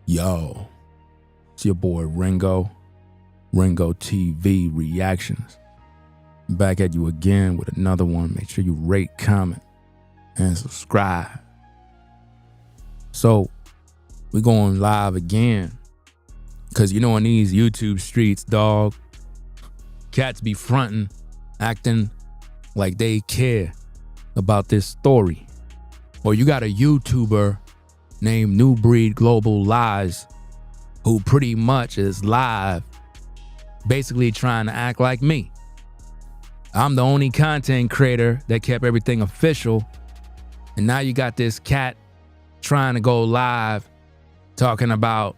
Yo, it's your boy Ringo TV Reactions. Back at you again with another one. Make sure you rate, comment, and subscribe. So, we're going live again. Because you know in these YouTube streets, dog, cats be fronting, acting like they care about this story. Or you got a YouTuber named New Breed Global Lies who pretty much is live basically trying to act like me. I'm the only content creator that kept everything official, and now you got this cat trying to go live talking about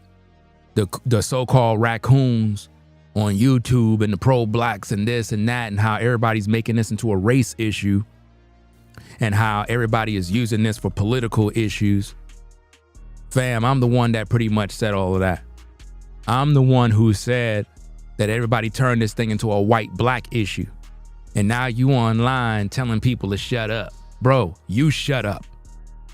the so-called raccoons on YouTube and the pro-blacks and this and that, and how everybody's making this into a race issue and how everybody is using this for political issues. Fam, I'm the one that pretty much said all of that. I'm the one who said that everybody turned this thing into a white-black issue. And now you online telling people to shut up. Bro, you shut up.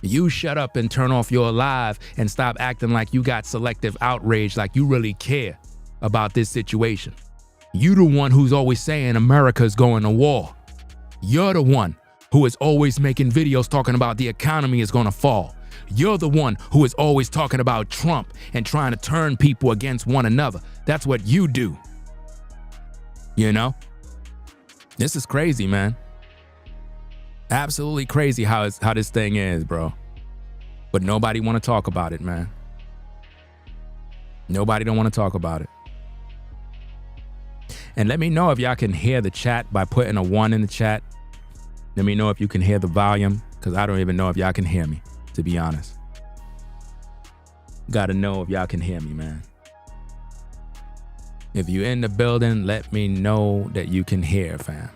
You shut up and turn off your live and stop acting like you got selective outrage, like you really care about this situation. You the one who's always saying America's going to war. You're the one who is always making videos talking about the economy is going to fall. You're the one who is always talking about Trump and trying to turn people against one another. That's what you do. You know? This is crazy, man. Absolutely crazy how this thing is, bro. But nobody want to talk about it, man. Nobody don't want to talk about it. And let me know if y'all can hear the chat by putting a 1 in the chat. Let me know if you can hear the volume, because I don't even know if y'all can hear me, to be honest. Gotta know if y'all can hear me, man. If you in the building, let me know that you can hear, fam.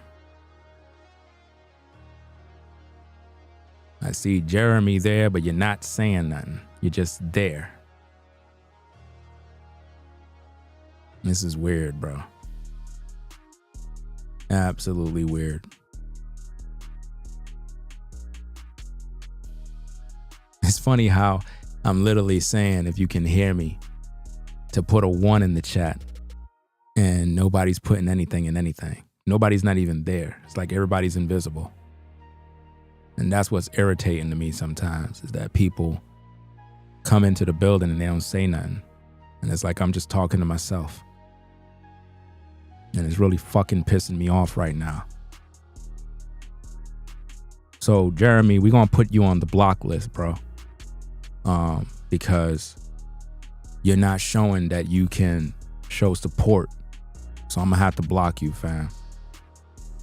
I see Jeremy there, but you're not saying nothing. You're just there. This is weird, bro. Absolutely weird. It's funny how I'm literally saying, if you can hear me, to put a 1 in the chat, and nobody's putting anything in anything. Nobody's not even there. It's like everybody's invisible. And that's what's irritating to me sometimes, is that people come into the building and they don't say nothing. And it's like I'm just talking to myself. And it's really fucking pissing me off right now. So, Jeremy, we're going to put you on the block list, bro. Because you're not showing that you can show support. So I'm going to have to block you, fam.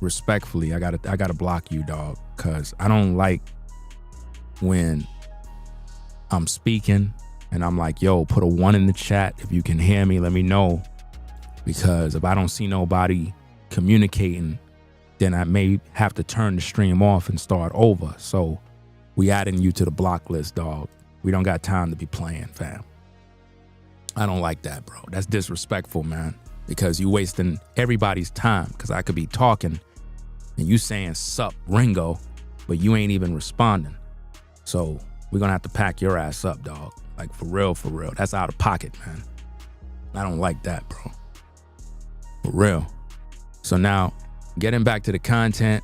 Respectfully, I gotta block you, dog. Because I don't like when I'm speaking and I'm like, yo, put a 1 in the chat. If you can hear me, let me know. Because if I don't see nobody communicating, then I may have to turn the stream off and start over. So we adding you to the block list, dog. We don't got time to be playing, fam. I don't like that, bro. That's disrespectful, man. Because you wasting everybody's time. Because I could be talking and you saying, sup, Ringo, but you ain't even responding. So we're gonna have to pack your ass up, dog. Like, for real, for real. That's out of pocket, man. I don't like that, bro. For real. So now, getting back to the content,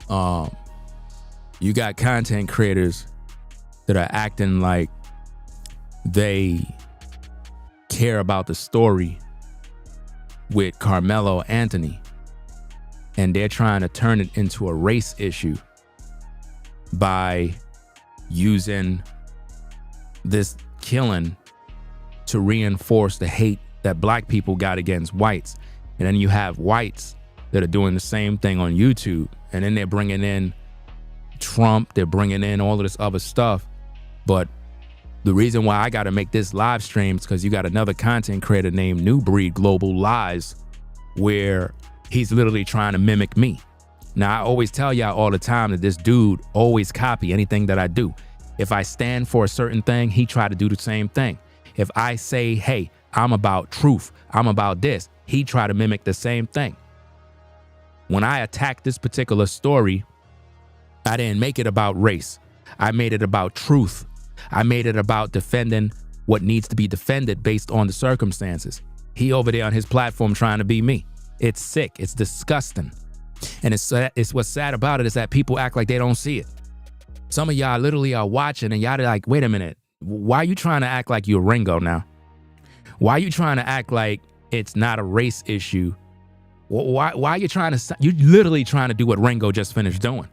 you got content creators that are acting like they care about the story with Karmelo Anthony, and they're trying to turn it into a race issue by using this killing to reinforce the hate that black people got against whites. And then you have whites that are doing the same thing on YouTube, and then they're bringing in Trump, they're bringing in all of this other stuff. But the reason why I got to make this live stream is because you got another content creator named New Breed Global Lies, where he's literally trying to mimic me. Now, I always tell y'all all the time that this dude always copy anything that I do. If I stand for a certain thing, he try to do the same thing. If I say, hey, I'm about truth, I'm about this, he try to mimic the same thing. When I attacked this particular story, I didn't make it about race. I made it about truth. I made it about defending what needs to be defended based on the circumstances. He over there on his platform trying to be me. It's sick. It's disgusting. And it's what's sad about it is that people act like they don't see it. Some of y'all literally are watching and y'all like, wait a minute. Why are you trying to act like you're Ringo now? Why are you trying to act like it's not a race issue? Why are you you're literally trying to do what Ringo just finished doing.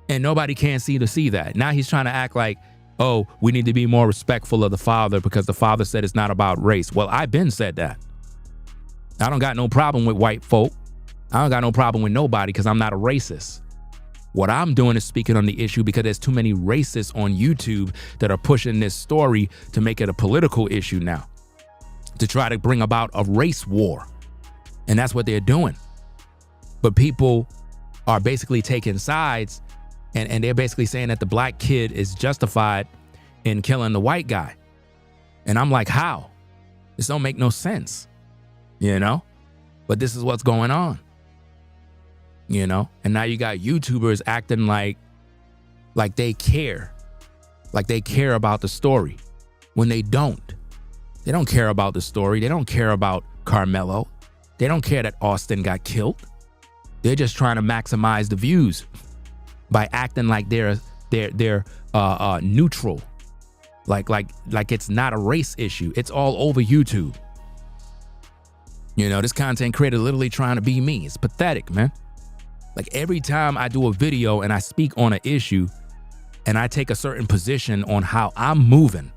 And nobody can see that. Now he's trying to act like, oh, we need to be more respectful of the father because the father said it's not about race. Well, I've been said that. I don't got no problem with white folk. I don't got no problem with nobody because I'm not a racist. What I'm doing is speaking on the issue because there's too many racists on YouTube that are pushing this story to make it a political issue now, to try to bring about a race war. And that's what they're doing. But people are basically taking sides and they're basically saying that the black kid is justified in killing the white guy. And I'm like, how? This don't make no sense, you know? But this is what's going on, you know? And now you got YouTubers acting like they care about the story when they don't. They don't care about the story. They don't care about Karmelo. They don't care that Austin got killed. They're just trying to maximize the views by acting like they're neutral, like it's not a race issue. It's all over YouTube. You know, this content creator literally trying to be me. It's pathetic, man. Like every time I do a video and I speak on an issue and I take a certain position on how I'm moving,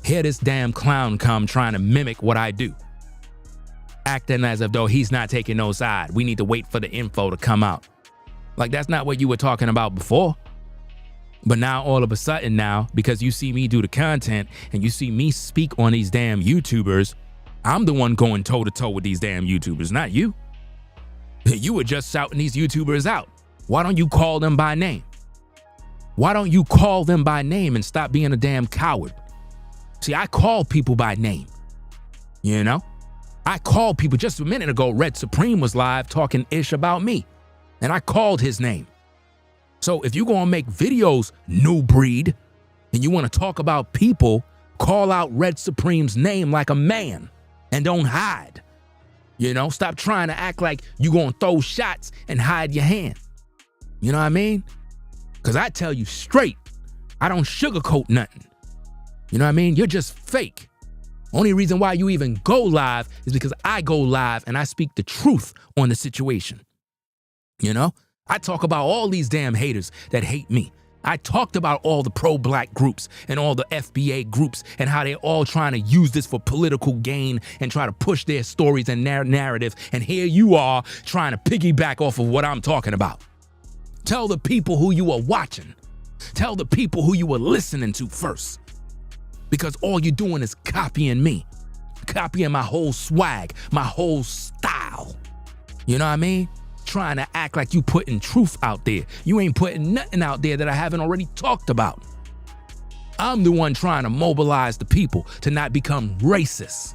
here this damn clown come trying to mimic what I do, acting as if though he's not taking no side. We need to wait for the info to come out. Like that's not what you were talking about before. But now all of a sudden now, because you see me do the content and you see me speak on these damn YouTubers, I'm the one going toe to toe with these damn YouTubers, not you. You were just shouting these YouTubers out. Why don't you call them by name? Why don't you call them by name and stop being a damn coward? See, I call people by name, you know? I called people just a minute ago. Red Supreme was live talking ish about me, and I called his name. So if you're gonna make videos, new breed, and you wanna talk about people, call out Red Supreme's name like a man and don't hide. You know, stop trying to act like you gonna throw shots and hide your hand. You know what I mean? Because I tell you straight, I don't sugarcoat nothing. You know what I mean? You're just fake. Only reason why you even go live is because I go live and I speak the truth on the situation. You know? I talk about all these damn haters that hate me. I talked about all the pro-black groups and all the FBA groups and how they're all trying to use this for political gain and try to push their stories and narrative. And here you are trying to piggyback off of what I'm talking about. Tell the people who you are watching. Tell the people who you are listening to first. Because all you're doing is copying me. Copying my whole swag, my whole style. You know what I mean? Trying to act like you putting truth out there. You ain't putting nothing out there that I haven't already talked about. I'm the one trying to mobilize the people to not become racist.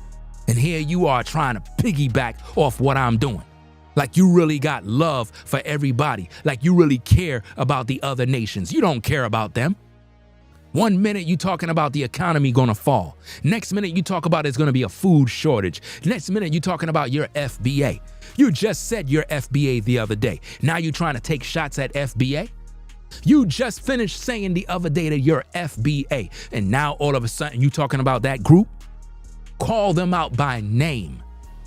And here you are trying to piggyback off what I'm doing. Like you really got love for everybody. Like you really care about the other nations. You don't care about them. 1 minute you talking about the economy gonna fall. Next minute you talk about it's gonna be a food shortage. Next minute you talking about your FBA. You just said your FBA the other day. Now you trying to take shots at FBA? You just finished saying the other day that you're FBA. And now all of a sudden you talking about that group? Call them out by name.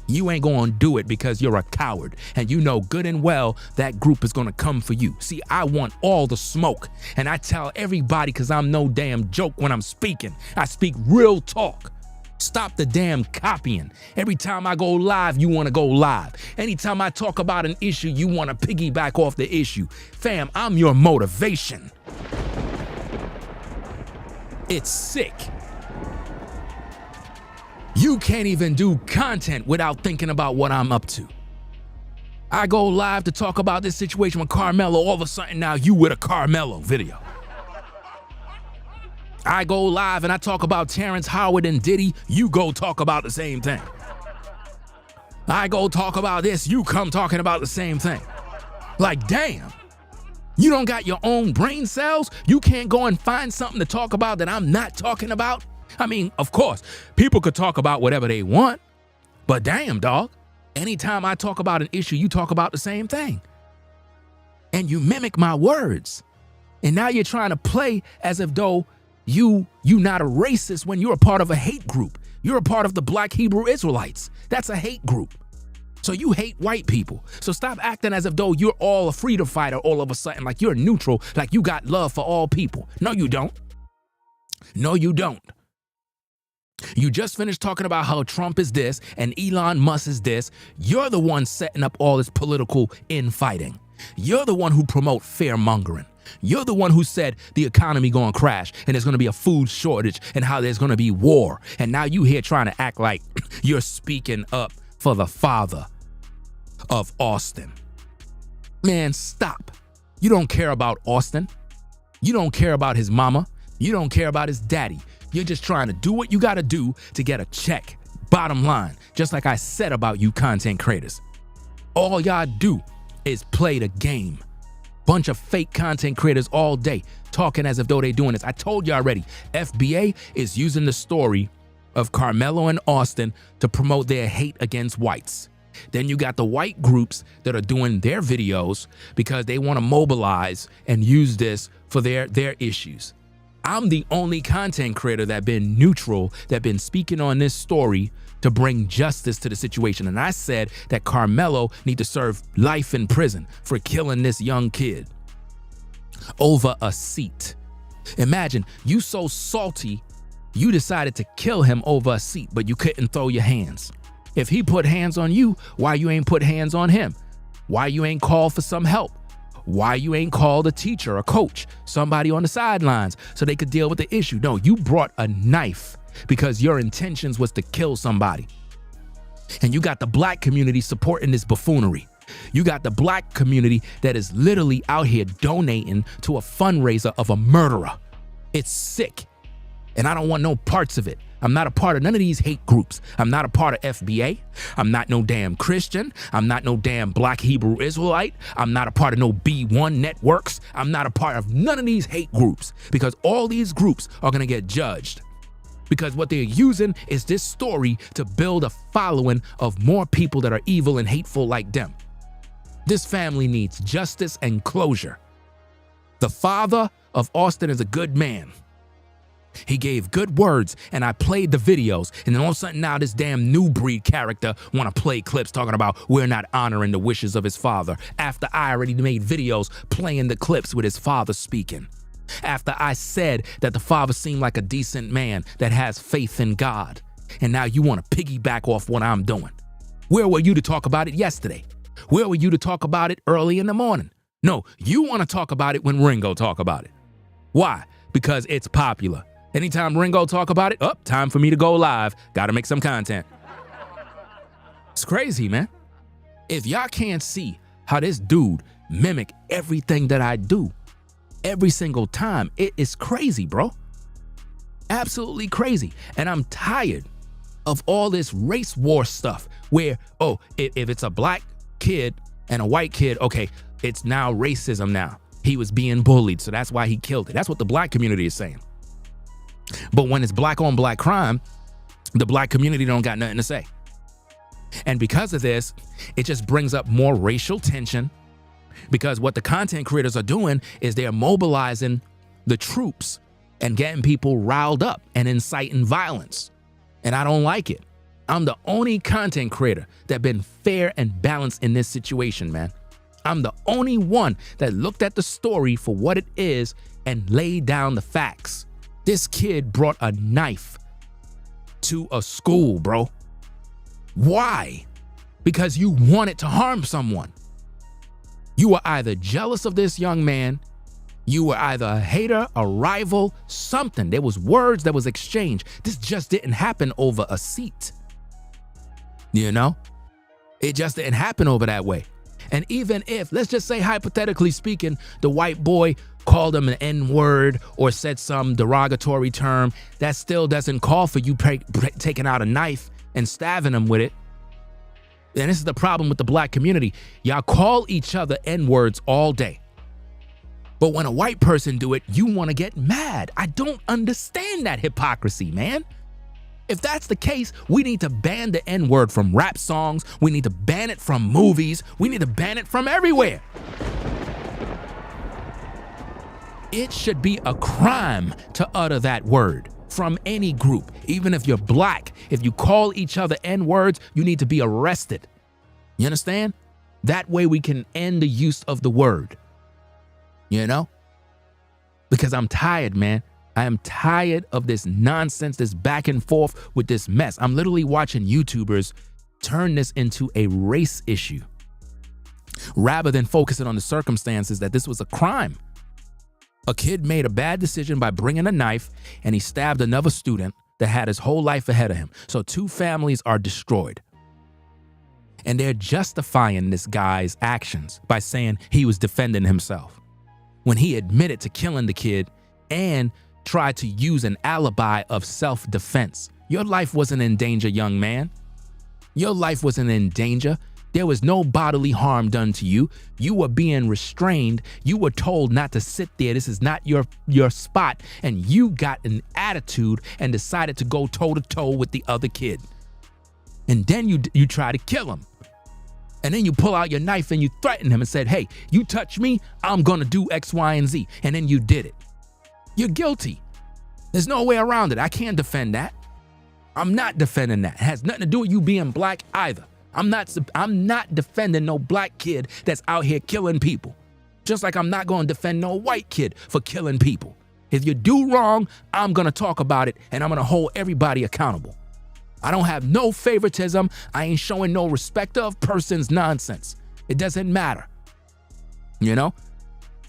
You ain't gonna do it because you're a coward and you know good and well that group is gonna come for you. See, I want all the smoke and I tell everybody because I'm no damn joke when I'm speaking. I speak real talk. Stop the damn copying. Every time I go live, you wanna go live. Anytime I talk about an issue, you wanna piggyback off the issue. Fam, I'm your motivation. It's sick. You can't even do content without thinking about what I'm up to. I go live to talk about this situation with Karmelo. All of a sudden now you with a Karmelo video. I go live and I talk about Terrence Howard and Diddy. You go talk about the same thing. I go talk about this. You come talking about the same thing. Like, damn. You don't got your own brain cells? You can't go and find something to talk about that I'm not talking about? I mean, of course, people could talk about whatever they want, but damn, dog, anytime I talk about an issue, you talk about the same thing. And you mimic my words. And now you're trying to play as if though you not a racist when you're a part of a hate group. You're a part of the Black Hebrew Israelites. That's a hate group. So you hate white people. So stop acting as if though you're all a freedom fighter all of a sudden, like you're neutral, like you got love for all people. No, you don't. No, you don't. You just finished talking about how Trump is this and Elon Musk is this. You're the one setting up all this political infighting. You're the one who promote fear mongering. You're the one who said the economy going to crash and there's going to be a food shortage and how there's going to be war. And now you here trying to act like you're speaking up for the father of Austin. Man, stop. You don't care about Austin. You don't care about his mama. You don't care about his daddy. You're just trying to do what you got to do to get a check. Bottom line, just like I said about you content creators. All y'all do is play the game. Bunch of fake content creators all day talking as if though they doing this. I told you already, FBA is using the story of Karmelo and Austin to promote their hate against whites. Then you got the white groups that are doing their videos because they want to mobilize and use this for their issues. I'm the only content creator that been neutral, that been speaking on this story to bring justice to the situation. And I said that Karmelo need to serve life in prison for killing this young kid over a seat. Imagine you so salty, you decided to kill him over a seat, but you couldn't throw your hands. If he put hands on you, why you ain't put hands on him? Why you ain't called for some help? Why you ain't called a teacher, a coach, somebody on the sidelines so they could deal with the issue? No, you brought a knife because your intentions was to kill somebody. And you got the black community supporting this buffoonery. You got the black community that is literally out here donating to a fundraiser of a murderer. It's sick. And I don't want no parts of it. I'm not a part of none of these hate groups. I'm not a part of FBA. I'm not no damn Christian. I'm not no damn Black Hebrew Israelite. I'm not a part of no B1 networks. I'm not a part of none of these hate groups because all these groups are going to get judged. Because what they're using is this story to build a following of more people that are evil and hateful like them. This family needs justice and closure. The father of Austin is a good man. He gave good words and I played the videos, and then all of a sudden now this damn new breed character want to play clips talking about we're not honoring the wishes of his father after I already made videos playing the clips with his father speaking. After I said that the father seemed like a decent man that has faith in God, and now you want to piggyback off what I'm doing. Where were you to talk about it yesterday? Where were you to talk about it early in the morning? No, you want to talk about it when Ringo talk about it. Why? Because it's popular. Anytime Ringo talk about it, time for me to go live. Got to make some content. It's crazy, man. If y'all can't see how this dude mimic everything that I do every single time, it is crazy, bro. Absolutely crazy. And I'm tired of all this race war stuff where, if it's a black kid and a white kid, okay, it's now racism now. He was being bullied, so that's why he killed it. That's what the black community is saying. But when it's black on black crime, the black community don't got nothing to say. And because of this, it just brings up more racial tension, because what the content creators are doing is they're mobilizing the troops and getting people riled up and inciting violence. And I don't like it. I'm the only content creator that been fair and balanced in this situation, man. I'm the only one that looked at the story for what it is and laid down the facts. This kid brought a knife to a school, bro. Why? Because you wanted to harm someone. You were either jealous of this young man, you were either a hater, a rival, something. There was words that was exchanged. This just didn't happen over a seat. You know? It just didn't happen over that way. And even if, let's just say hypothetically speaking, the white boy called him an N-word or said some derogatory term, that still doesn't call for you taking out a knife and stabbing him with it. And this is the problem with the black community. Y'all call each other N-words all day. But when a white person do it, you want to get mad. I don't understand that hypocrisy, man. If that's the case, we need to ban the N-word from rap songs. We need to ban it from movies. We need to ban it from everywhere. It should be a crime to utter that word from any group. Even if you're black, if you call each other N-words, you need to be arrested. You understand? That way we can end the use of the word. You know? Because I'm tired, man. I am tired of this nonsense, this back and forth with this mess. I'm literally watching YouTubers turn this into a race issue rather than focusing on the circumstances that this was a crime. A kid made a bad decision by bringing a knife and he stabbed another student that had his whole life ahead of him. So 2 families are destroyed. And they're justifying this guy's actions by saying he was defending himself when he admitted to killing the kid and tried to use an alibi of self-defense. Your life wasn't in danger, young man. Your life wasn't in danger. There was no bodily harm done to you. You were being restrained. You were told not to sit there. This is not your spot. And you got an attitude and decided to go toe-to-toe with the other kid. And then you try to kill him. And then you pull out your knife and you threaten him and said, hey, you touch me, I'm gonna do X, Y, and Z. And then you did it. You're guilty. There's no way around it. I can't defend that. I'm not defending that. It has nothing to do with you being black either. I'm not defending no black kid that's out here killing people. Just like I'm not going to defend no white kid for killing people. If you do wrong, I'm going to talk about it and I'm going to hold everybody accountable. I don't have no favoritism. I ain't showing no respect of persons nonsense. It doesn't matter. You know?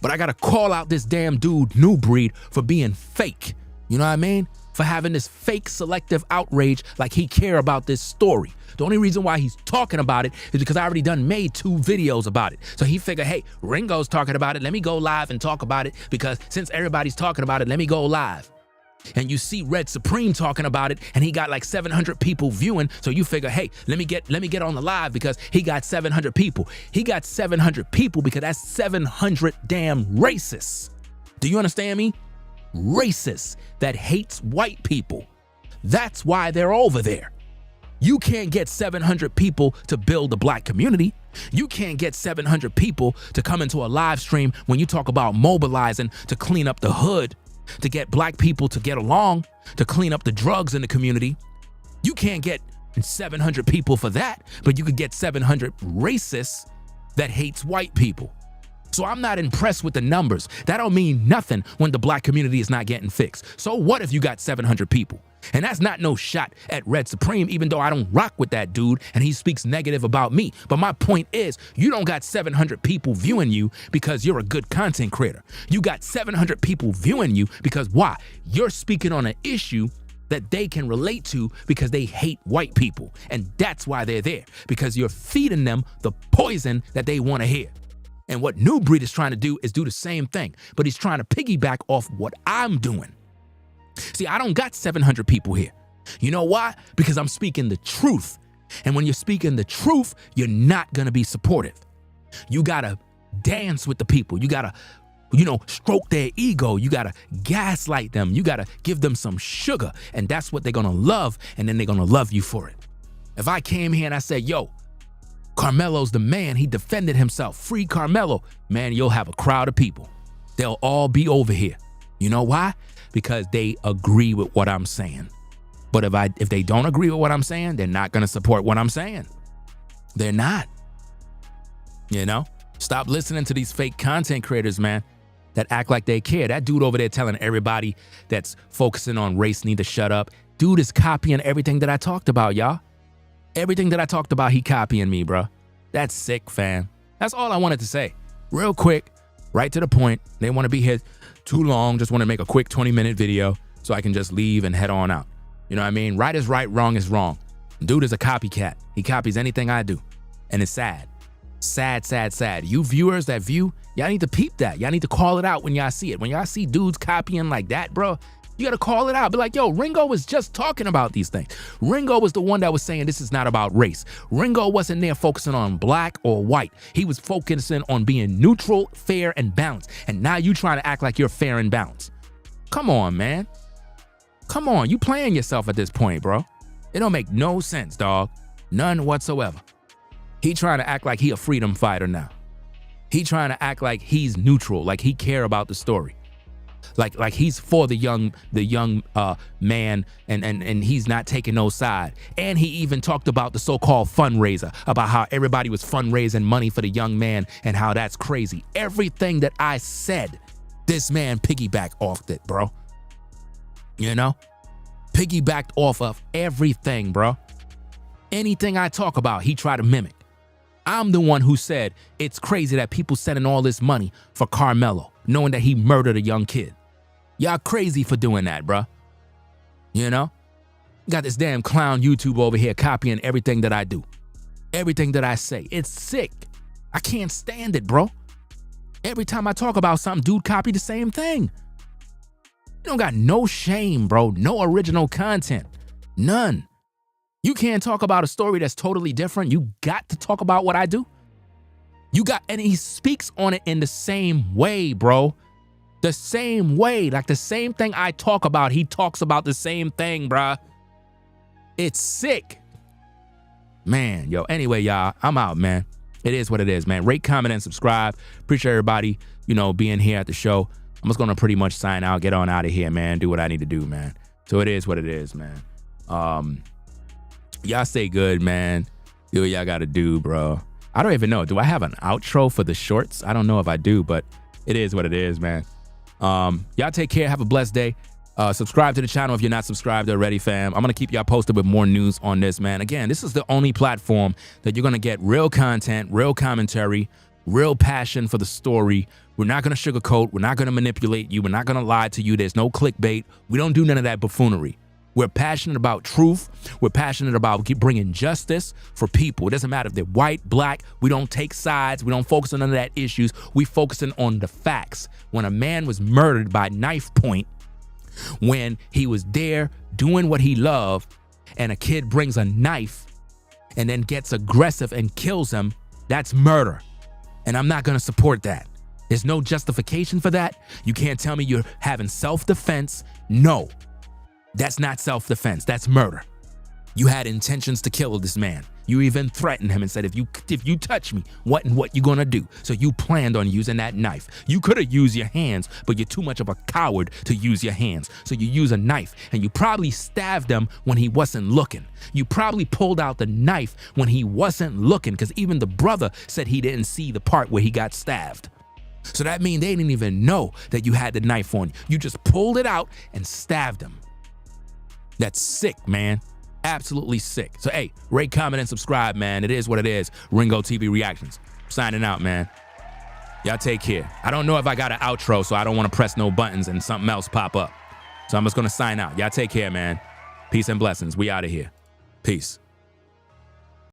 But I got to call out this damn dude, New Breed, for being fake. You know what I mean? For having this fake selective outrage like he care about this story. The only reason why he's talking about it is because I already done made 2 videos about it. So he figured, hey, Ringo's talking about it. Let me go live and talk about it because since everybody's talking about it, let me go live. And you see Red Supreme talking about it and he got like 700 people viewing. So you figure, hey, let me get on the live because he got 700 people. He got 700 people because that's 700 damn racists. Do you understand me? Racists that hates white people. That's why they're over there. You can't get 700 people to build the black community. You can't get 700 people to come into a live stream when you talk about mobilizing to clean up the hood, to get black people to get along, to clean up the drugs in the community. You can't get 700 people for that, but you could get 700 racists that hates white people. So I'm not impressed with the numbers. That don't mean nothing when the black community is not getting fixed. So what if you got 700 people? And that's not no shot at Red Supreme, even though I don't rock with that dude and he speaks negative about me. But my point is, you don't got 700 people viewing you because you're a good content creator. You got 700 people viewing you because why? You're speaking on an issue that they can relate to because they hate white people. And that's why they're there, because you're feeding them the poison that they want to hear. And what New Breed is trying to do is do the same thing, but he's trying to piggyback off what I'm doing. See, I don't got 700 people here. You know why? Because I'm speaking the truth. And when you're speaking the truth, you're not going to be supportive. You got to dance with the people. You got to, stroke their ego. You got to gaslight them. You got to give them some sugar. And that's what they're going to love. And then they're going to love you for it. If I came here and I said, yo, Karmelo's the man. He defended himself. Free Karmelo. Man, you'll have a crowd of people. They'll all be over here. You know why? Because they agree with what I'm saying. But if they don't agree with what I'm saying, they're not going to support what I'm saying. They're not. Stop listening to these fake content creators, man, that act like they care. That dude over there telling everybody that's focusing on race need to shut up. Dude is copying everything that I talked about, y'all. Everything that I talked about, he copying me, bro. That's sick, fam. That's all I wanted to say. Real quick, right to the point. They want to be here too long. Just want to make a quick 20-minute video so I can just leave and head on out. You know what I mean? Right is right, wrong is wrong. Dude is a copycat. He copies anything I do. And it's sad. Sad, sad, sad. You viewers that view, y'all need to peep that. Y'all need to call it out when y'all see it. When y'all see dudes copying like that, bro, You got to call it out. Be like, yo, Ringo was just talking about these things. Ringo was the one that was saying this is not about race. Ringo wasn't there focusing on black or white. He was focusing on being neutral, fair, and balanced. And now you trying to act like you're fair and balanced. Come on, man. Come on. You playing yourself at this point, bro. It don't make no sense, dog. None whatsoever. He trying to act like he a freedom fighter now. He trying to act like he's neutral, like he care about the story. Like he's for the young man and he's not taking no side. And he even talked about the so-called fundraiser, about how everybody was fundraising money for the young man and how that's crazy. Everything that I said, this man piggybacked off it, bro. You know? Piggybacked off of everything, bro. Anything I talk about, he tried to mimic. I'm the one who said it's crazy that people sending all this money for Karmelo, knowing that he murdered a young kid. Y'all crazy for doing that, bruh. You know? Got this damn clown YouTube over here copying everything that I do. Everything that I say. It's sick. I can't stand it, bro. Every time I talk about something, dude copy the same thing. You don't got no shame, bro. No original content. None. You can't talk about a story that's totally different. You got to talk about what I do. And he speaks on it in the same way, bro. The same way, like the same thing I talk about, he talks about the same thing, bruh. It's sick. Man, yo, anyway, y'all, I'm out, man. It is what it is, man. Rate, comment, and subscribe. Appreciate everybody, being here at the show. I'm just gonna pretty much sign out, get on out of here, man. Do what I need to do, man. So it is what it is, man. Y'all stay good, man. Do what y'all gotta do, bro. I don't even know. Do I have an outro for the shorts? I don't know if I do, but it is what it is, man. Y'all take care. Have a blessed day. Subscribe to the channel if you're not subscribed already, fam. I'm going to keep y'all posted with more news on this, man. Again, this is the only platform that you're going to get real content, real commentary, real passion for the story. We're not going to sugarcoat. We're not going to manipulate you. We're not going to lie to you. There's no clickbait. We don't do none of that buffoonery. We're passionate about truth. We're passionate about bringing justice for people. It doesn't matter if they're white, black. We don't take sides. We don't focus on none of that issues. We focusing on the facts. When a man was murdered by knife point, when he was there doing what he loved, and a kid brings a knife and then gets aggressive and kills him, that's murder. And I'm not going to support that. There's no justification for that. You can't tell me you're having self-defense. No. That's not self-defense. That's murder. You had intentions to kill this man. You even threatened him and said, if you touch me, what you gonna do? So you planned on using that knife. You could have used your hands, but you're too much of a coward to use your hands. So you use a knife, and you probably stabbed him when he wasn't looking. You probably pulled out the knife when he wasn't looking, because even the brother said he didn't see the part where he got stabbed. So that means they didn't even know that you had the knife on you. You just pulled it out and stabbed him. That's sick, man. Absolutely sick. So, hey, rate, comment, and subscribe, man. It is what it is. Ringo TV Reactions. Signing out, man. Y'all take care. I don't know if I got an outro, so I don't want to press no buttons and something else pop up. So I'm just going to sign out. Y'all take care, man. Peace and blessings. We out of here. Peace.